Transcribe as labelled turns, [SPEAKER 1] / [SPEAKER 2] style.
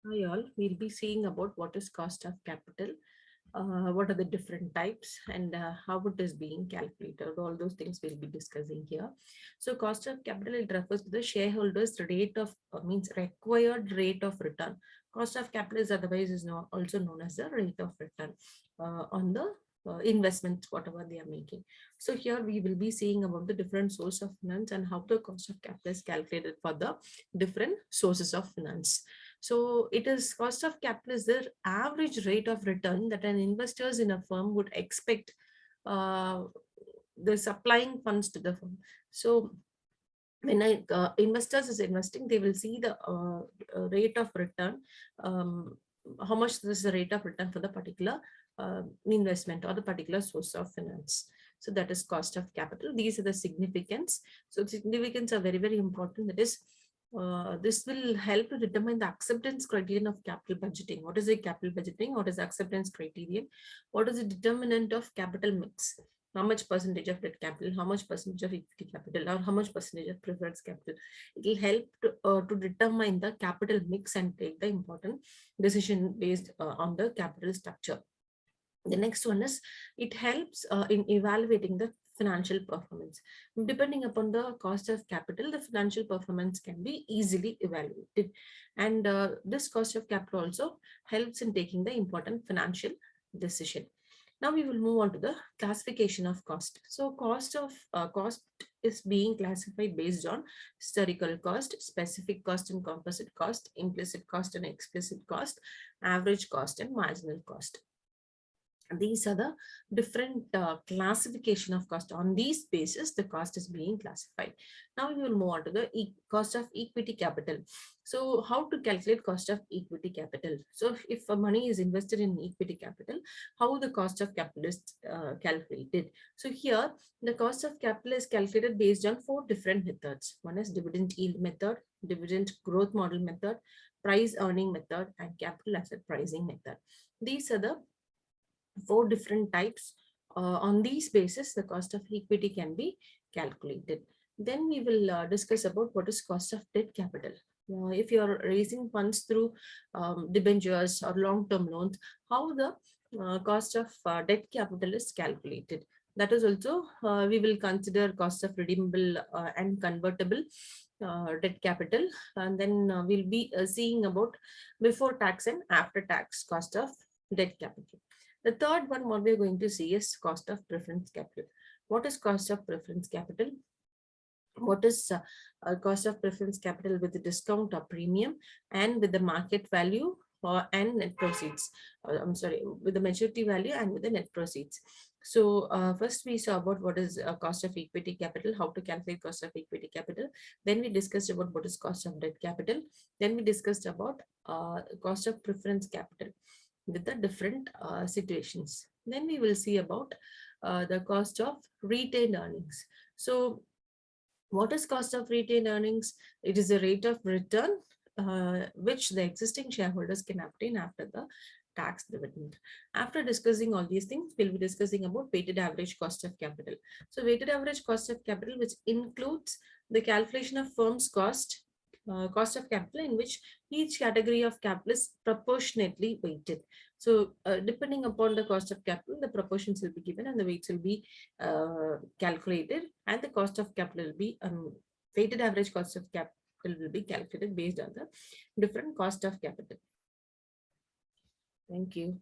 [SPEAKER 1] Hi all, we'll be seeing about what is cost of capital, what are the different types and how it is being calculated. All those things we'll be discussing here. So cost of capital, it refers to the shareholders rate of means required rate of return. Cost of capital is otherwise is also known as the rate of return on the investments, whatever they are making. So here we will be seeing about the different source of finance and how the cost of capital is calculated for the different sources of finance. So it is cost of capital is the average rate of return that an investors in a firm would expect uh, the supplying funds to the firm. So when investors is investing, they will see the rate of return, um, how much this is the rate of return for the particular investment or the particular source of finance. So that is cost of capital. These are the significance. So significance are very, very important. That is, this will help to determine the acceptance criterion of capital budgeting. What is the capital budgeting? What is the acceptance criterion? What is the determinant of capital mix? How much percentage of debt capital, how much percentage of equity capital, or how much percentage of preference capital. It will help to determine the capital mix and take the important decision based on the capital structure. The next one is it helps in evaluating the financial performance. Depending upon the cost of capital, the financial performance can be easily evaluated. And this cost of capital also helps in taking the important financial decision. Now we will move on to the classification of cost. So cost is being classified based on historical cost, specific cost and composite cost, implicit cost and explicit cost, average cost and marginal cost. These are the different classification of cost. On these basis, the cost is being classified. Now we will move on to the cost of equity capital. So how to calculate cost of equity capital? So if money is invested in equity capital, how the cost of capital is calculated? So here the cost of capital is calculated based on four different methods. One is dividend yield method, dividend growth model method, price earning method, and capital asset pricing method. These are the four different types. On these basis, the cost of equity can be calculated. Then we will discuss about what is cost of debt capital. If you are raising funds through debentures or long-term loans, how the cost of debt capital is calculated. That is also, we will consider cost of redeemable and convertible debt capital. And then we'll be seeing about before tax and after tax cost of debt capital. The third one, what we're going to see is cost of preference capital. What is cost of preference capital? What is cost of preference capital with the discount or premium and with the market value or and net proceeds? I'm sorry, with the maturity value and with the net proceeds. So first we saw about what is cost of equity capital, how to calculate cost of equity capital. Then we discussed about what is cost of debt capital. Then we discussed about cost of preference capital with the different situations. Then we will see about the cost of retained earnings. So what is cost of retained earnings? It is a rate of return which the existing shareholders can obtain after the tax dividend. After discussing all these things, we'll be discussing about weighted average cost of capital. So weighted average cost of capital, which includes the calculation of firm's cost of capital in which each category of capital is proportionately weighted. So depending upon the cost of capital, the proportions will be given and the weights will be calculated, and the cost of capital will be weighted average cost of capital will be calculated based on the different cost of capital. Thank you.